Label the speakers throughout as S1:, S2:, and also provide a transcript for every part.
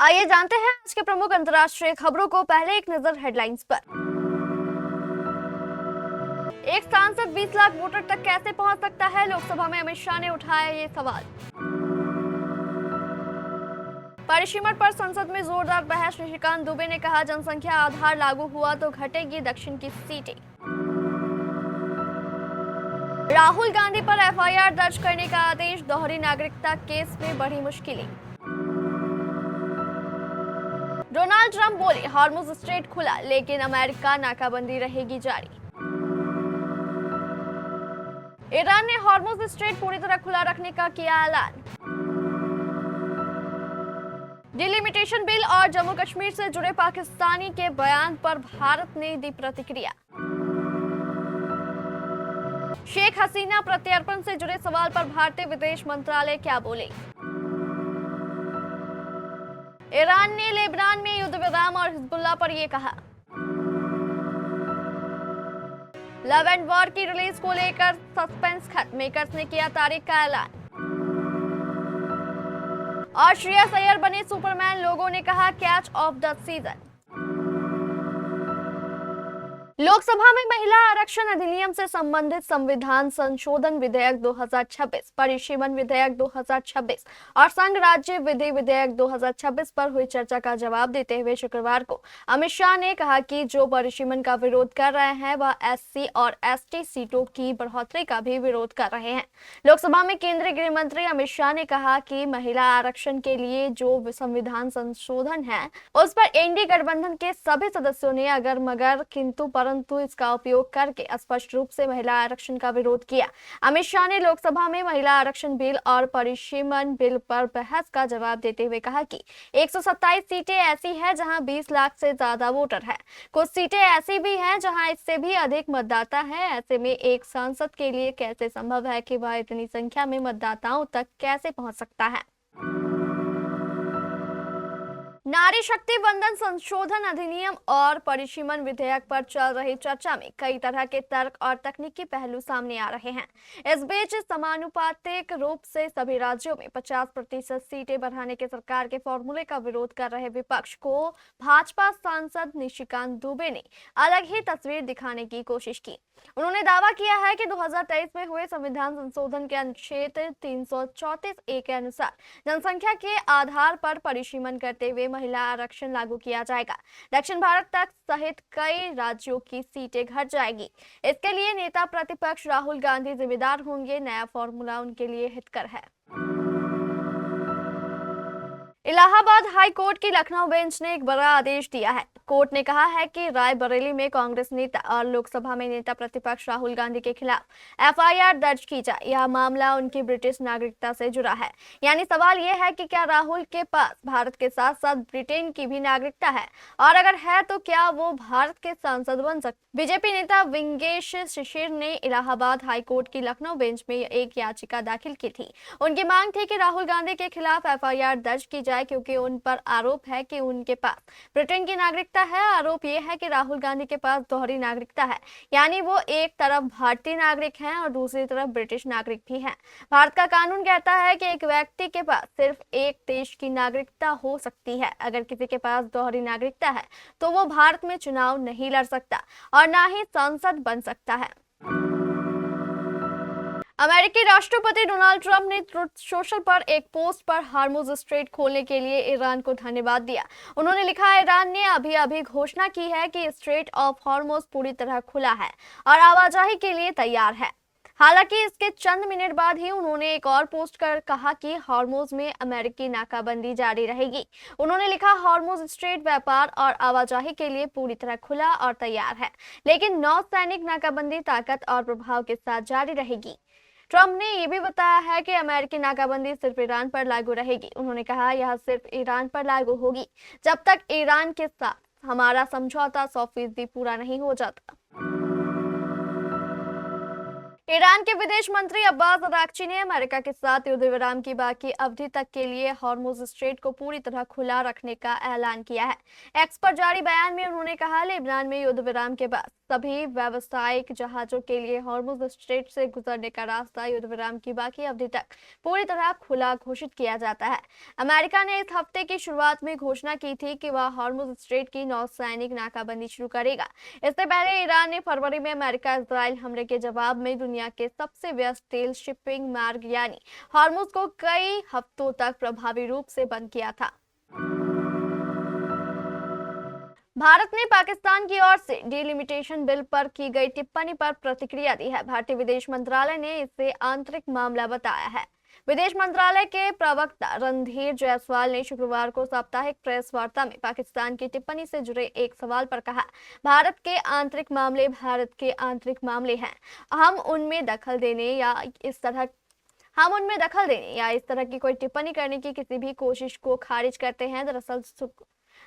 S1: आइए जानते हैं आज के प्रमुख अंतर्राष्ट्रीय खबरों को। पहले एक नजर हेडलाइंस पर। एक सांसद 20 लाख वोटर तक कैसे पहुंच सकता है? लोकसभा में अमित शाह ने उठाया ये सवाल। परिसीमन पर संसद में जोरदार बहस। निशिकांत दुबे ने कहा जनसंख्या आधार लागू हुआ तो घटेगी दक्षिण की सीटें। राहुल गांधी पर एफआईआर दर्ज करने का आदेश। दोहरी नागरिकता केस में बढ़ी मुश्किलें। डोनाल्ड ट्रंप बोले हॉर्मुज स्ट्रेट खुला लेकिन अमेरिका नाकाबंदी रहेगी जारी। ईरान ने हॉर्मुज स्ट्रेट पूरी तरह खुला रखने का किया ऐलान। डिलिमिटेशन बिल और जम्मू कश्मीर से जुड़े पाकिस्तानी के बयान पर भारत ने दी प्रतिक्रिया। शेख हसीना प्रत्यर्पण से जुड़े सवाल पर भारतीय विदेश मंत्रालय क्या बोले। ईरान ने लेबनान में युद्ध विराम और हिजबुल्लाह पर यह कहा। लव एंड वॉर की रिलीज को लेकर सस्पेंस खत्म। मेकर्स ने किया तारीख का ऐलान। और श्रेयस अय्यर बने सुपरमैन। लोगों ने कहा catch of the season. Lok Sabha में महिला आरक्षण अधिनियम से संबंधित संविधान संशोधन विधेयक 2026, परिसीमन विधेयक 2026 और संघ राज्य विधि विधेयक 2026 पर हुई चर्चा का जवाब देते हुए शुक्रवार को अमित शाह ने कहा कि जो परिसीमन का विरोध कर रहे हैं वह एससी और एसटी सीटों की बढ़ोतरी का भी विरोध कर रहे हैं। लोकसभा में केंद्रीय गृह मंत्री अमित शाह ने कहा कि महिला आरक्षण के लिए जो संविधान संशोधन है उस पर एनडीए गठबंधन के सभी सदस्यों ने अगर मगर किंतु परंतु इसका उपयोग करके स्पष्ट रूप से महिला आरक्षण का विरोध किया। अमित शाह ने लोकसभा में महिला आरक्षण बिल और परिसीमन बिल पर बहस का जवाब देते हुए कहा कि 127 सीटें ऐसी हैं जहां 20 लाख से ज्यादा वोटर हैं। कुछ सीटें ऐसी भी हैं जहां इससे भी अधिक मतदाता हैं। ऐसे में एक सांसद के लिए कैसे संभव है कि वह इतनी संख्या में मतदाताओं तक कैसे पहुंच सकता है? नारी शक्ति वंदन संशोधन अधिनियम और परिसीमन विधेयक पर चल रही चर्चा में कई तरह के तर्क और तकनीकी पहलू सामने आ रहे हैं। इस बीच समानुपातिक रूप से सभी राज्यों में 50% सीटें बढ़ाने के सरकार के फॉर्मूले का विरोध कर रहे विपक्ष को भाजपा सांसद निशिकांत दुबे ने अलग ही तस्वीर दिखाने की कोशिश की। उन्होंने दावा किया है कि 2023 में हुए संविधान संशोधन के अनुच्छेद 334A के अनुसार जनसंख्या के आधार पर परिसीमन करते हुए महिला आरक्षण लागू किया जाएगा। दक्षिण भारत तक सहित कई राज्यों की सीटें घट जाएगी। इसके लिए नेता प्रतिपक्ष राहुल गांधी जिम्मेदार होंगे। नया फॉर्मूला उनके लिए हितकर है। इलाहाबाद हाई कोर्ट की लखनऊ बेंच ने एक बड़ा आदेश दिया है। कोर्ट ने कहा है कि रायबरेली में कांग्रेस नेता और लोकसभा में नेता प्रतिपक्ष राहुल गांधी के खिलाफ एफआईआर दर्ज की जाए। यह मामला उनकी ब्रिटिश नागरिकता से जुड़ा है। यानी सवाल यह है कि क्या राहुल के पास भारत के साथ साथ ब्रिटेन की भी नागरिकता है, और अगर है तो क्या वो भारत के सांसद बन सकते? बीजेपी नेता विंगेश शिशिर ने इलाहाबाद हाई कोर्ट की लखनऊ बेंच में एक याचिका दाखिल की थी। उनकी मांग थी कि राहुल गांधी के खिलाफ एफआईआर दर्ज की जाए क्योंकि उन पर आरोप है कि उनके पास ब्रिटेन की नागरिकता है। आरोप यह है कि राहुल गांधी के पास दोहरी नागरिकता है, यानी वो एक तरफ भारतीय नागरिक हैं और दूसरी तरफ ब्रिटिश नागरिक भी हैं। भारत का कानून कहता है कि एक व्यक्ति के पास सिर्फ एक देश की नागरिकता हो सकती है। अगर किसी के पास दोहरी नागरिकता है तो वो भारत में चुनाव नहीं लड़ सकता और ना ही सांसद बन सकता है। अमेरिकी राष्ट्रपति डोनाल्ड ट्रंप ने ट्रुथ सोशल पर एक पोस्ट पर हॉर्मुज स्ट्रेट खोलने के लिए ईरान को धन्यवाद दिया। उन्होंने लिखा, ईरान ने अभी घोषणा की है कि स्ट्रेट ऑफ हॉर्मुज पूरी तरह खुला है और आवाजाही के लिए तैयार है। हालांकि इसके चंद मिनट बाद ही उन्होंने एक और पोस्ट कर कहा कि हॉर्मुज में अमेरिकी नाकाबंदी जारी रहेगी। उन्होंने लिखा, हॉर्मुज स्ट्रेट व्यापार और आवाजाही के लिए पूरी तरह खुला और तैयार है, लेकिन नौसैनिक नाकाबंदी ताकत और प्रभाव के साथ जारी रहेगी। ट्रंप ने यह भी बताया है कि अमेरिकी नाकाबंदी सिर्फ ईरान पर लागू रहेगी। उन्होंने कहा, यह सिर्फ ईरान पर लागू होगी जब तक ईरान के साथ हमारा समझौता 100% पूरा नहीं हो जाता। ईरान के विदेश मंत्री अब्बास अराक्ची ने अमेरिका के साथ युद्ध विराम की बाकी अवधि तक के लिए हॉर्मुज स्ट्रेट को पूरी तरह खुला रखने का ऐलान किया है। एक्स पर जारी बयान में उन्होंने कहा, लेबनान में युद्ध विराम के बाद सभी व्यावसायिक जहाजों के लिए हॉर्मुज स्ट्रेट से गुजरने का रास्ता युद्ध विराम की बाकी अवधि तक पूरी तरह खुला घोषित किया जाता है। अमेरिका ने इस हफ्ते की शुरुआत में घोषणा की थी कि वह हॉर्मुज स्ट्रेट की नौसैनिक नाकाबंदी शुरू करेगा। इससे पहले ईरान ने फरवरी में अमेरिका इजराइल हमले के जवाब में दुनिया के सबसे व्यस्त तेल शिपिंग मार्ग यानी हॉर्मुज को कई हफ्तों तक प्रभावी रूप से बंद किया था। भारत ने पाकिस्तान की ओर से डिलिमिटेशन बिल पर की गई टिप्पणी पर प्रतिक्रिया दी है। भारतीय विदेश मंत्रालय ने इसे आंतरिक मामला बताया है। विदेश मंत्रालय के प्रवक्ता रणधीर जायसवाल ने शुक्रवार को साप्ताहिक प्रेस वार्ता में पाकिस्तान की टिप्पणी से जुड़े एक सवाल पर कहा, भारत के आंतरिक मामले हैं। हम उनमें दखल देने या इस तरह की कोई टिप्पणी करने की किसी भी कोशिश को खारिज करते हैं।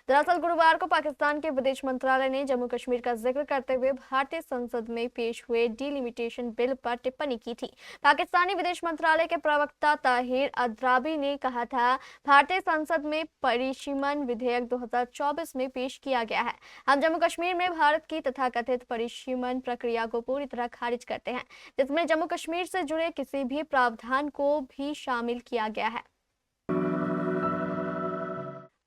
S1: दरअसल गुरुवार को पाकिस्तान के विदेश मंत्रालय ने जम्मू कश्मीर का जिक्र करते हुए भारतीय संसद में पेश हुए डिलिमिटेशन बिल पर टिप्पणी की थी। पाकिस्तानी विदेश मंत्रालय के प्रवक्ता ताहिर अद्राबी ने कहा था, भारतीय संसद में परिसीमन विधेयक 2024 में पेश किया गया है। हम जम्मू कश्मीर में भारत की तथाकथित परिसीमन प्रक्रिया को पूरी तरह खारिज करते हैं, जिसमें जम्मू कश्मीर से जुड़े किसी भी प्रावधान को भी शामिल किया गया है।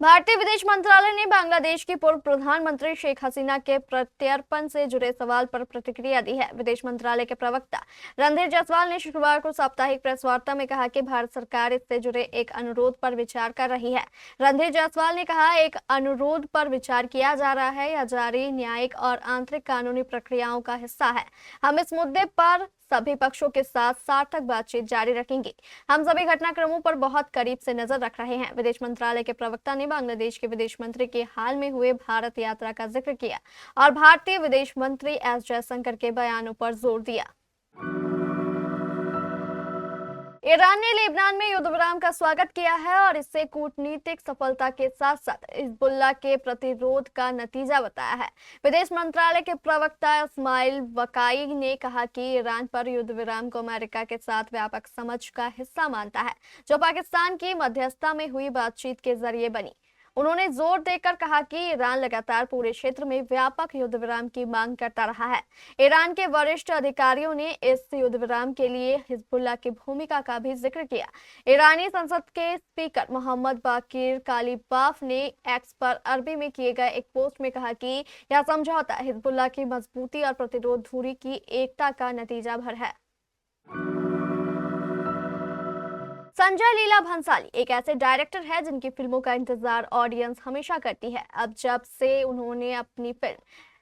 S1: भारतीय विदेश मंत्रालय ने बांग्लादेश की पूर्व प्रधानमंत्री शेख हसीना के प्रत्यर्पण से जुड़े सवाल पर प्रतिक्रिया दी है। विदेश मंत्रालय के प्रवक्ता रणधीर जायसवाल ने शुक्रवार को साप्ताहिक प्रेस वार्ता में कहा कि भारत सरकार इससे जुड़े एक अनुरोध पर विचार कर रही है। रणधीर जायसवाल ने कहा, एक अनुरोध पर विचार किया जा रहा है या जारी न्यायिक और आंतरिक कानूनी प्रक्रियाओं का हिस्सा है। हम इस मुद्दे पर सभी पक्षों के साथ सार्थक बातचीत जारी रखेंगे। हम सभी घटनाक्रमों पर बहुत करीब से नजर रख रहे हैं। विदेश मंत्रालय के प्रवक्ता ने बांग्लादेश के विदेश मंत्री के हाल में हुए भारत यात्रा का जिक्र किया और भारतीय विदेश मंत्री एस जयशंकर के बयानों पर जोर दिया। ईरान ने लेबनान में युद्ध विराम का स्वागत किया है और इसे कूटनीतिक सफलता के साथ साथ हिजबुल्लाह के प्रतिरोध का नतीजा बताया है। विदेश मंत्रालय के प्रवक्ता इस्माइल वकाई ने कहा कि ईरान पर युद्ध विराम को अमेरिका के साथ व्यापक समझ का हिस्सा मानता है, जो पाकिस्तान की मध्यस्थता में हुई बातचीत के जरिए बनी। उन्होंने जोर देकर कहा कि ईरान लगातार पूरे क्षेत्र में व्यापक युद्ध विराम की मांग करता रहा है। ईरान के वरिष्ठ अधिकारियों ने इस युद्ध विराम के लिए हिजबुल्लाह की भूमिका का भी जिक्र किया। ईरानी संसद के स्पीकर मोहम्मद बाकिर कालिबाफ ने एक्स पर अरबी में किए गए एक पोस्ट में कहा कि यह समझौता हिजबुल्लाह की मजबूती और प्रतिरोध धुरी की एकता का नतीजा भर है। संजय लीला भंसाली एक ऐसे डायरेक्टर है जिनकी फिल्मों का इंतजार ऑडियंस हमेशा करती है। अब जब से उन्होंने अपनी फिल्म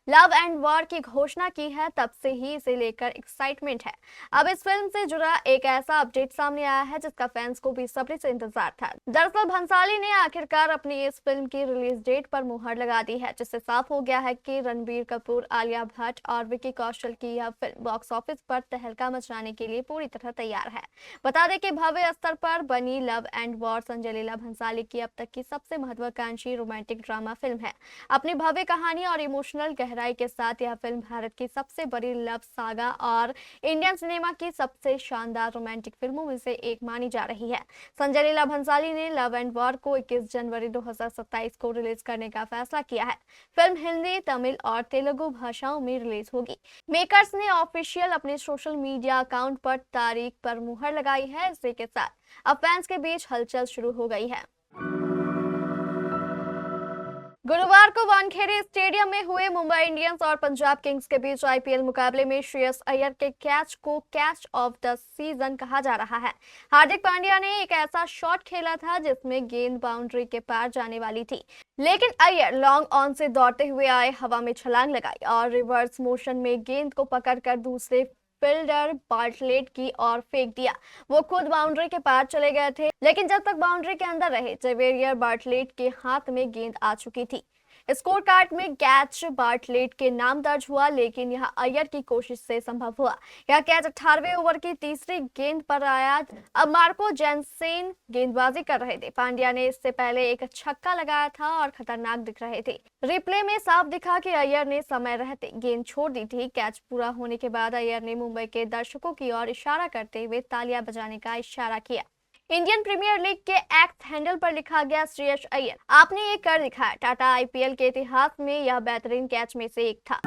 S1: लव एंड वॉर की घोषणा की है, तब से ही इसे लेकर एक्साइटमेंट है। अब इस फिल्म से जुड़ा एक ऐसा अपडेट सामने आया है जिसका फैंस को बेसब्री से इंतजार था। दरअसल भंसाली ने आखिरकार अपनी इस फिल्म की रिलीज डेट पर मुहर लगा दी है, जिससे साफ हो गया है कि रणबीर कपूर, आलिया भट्ट और विकी कौशल की यह फिल्म बॉक्स ऑफिस पर तहलका मचाने के लिए पूरी तरह तैयार है। बता दें कि भव्य स्तर पर बनी love and war Sanjay Leela Bhansali की अब तक की सबसे महत्वाकांक्षी रोमांटिक ड्रामा फिल्म है। अपनी भव्य कहानी और इमोशनल गहराई के साथ यह फिल्म भारत की सबसे बड़ी लव सागा और इंडियन सिनेमा की सबसे शानदार रोमांटिक फिल्मों में से एक मानी जा रही है। संजय लीला भंसाली ने लव एंड वॉर को 21 जनवरी 2027 को रिलीज करने का फैसला किया है। फिल्म हिंदी, तमिल और तेलुगु भाषाओं में रिलीज होगी। मेकर्स ने ऑफिशियल अपने सोशल मीडिया अकाउंट पर तारीख पर मुहर लगाई है। इसी के साथ अब फैंस के बीच हलचल शुरू हो गई है। गुरुवार को वानखेड़े स्टेडियम में हुए मुंबई इंडियंस और पंजाब किंग्स के बीच आईपीएल मुकाबले में श्रेयस अय्यर के कैच को कैच ऑफ द सीजन कहा जा रहा है। हार्दिक पांड्या ने एक ऐसा शॉट खेला था जिसमें गेंद बाउंड्री के पार जाने वाली थी, लेकिन अय्यर लॉन्ग ऑन से दौड़ते हुए आए, हवा में छलांग लगाई और रिवर्स मोशन में गेंद को पकड़कर दूसरे फील्डर बार्टलेट की ओर फेंक दिया। वो खुद बाउंड्री के पार चले गए थे, लेकिन जब तक बाउंड्री के अंदर रहे जेवियर बार्टलेट के हाथ में गेंद आ चुकी थी। स्कोर कार्ड में कैच बार्टलेट के नाम दर्ज हुआ, लेकिन यह अय्यर की कोशिश से संभव हुआ। यह कैच 18वें ओवर की तीसरी गेंद पर आया। अब मार्को जेनसेन गेंदबाजी कर रहे थे। पांड्या ने इससे पहले एक छक्का लगाया था और खतरनाक दिख रहे थे। रिप्ले में साफ दिखा कि अय्यर ने समय रहते गेंद छोड़ दी थी। कैच पूरा होने के बाद अय्यर ने मुंबई के दर्शकों की ओर इशारा करते हुए तालियां बजाने का इशारा किया। इंडियन प्रीमियर लीग के एक्स हैंडल पर लिखा गया, श्रेयस अय्यर, आपने ये कर दिखाया। टाटा आईपीएल के इतिहास में यह बेहतरीन कैच में से एक था।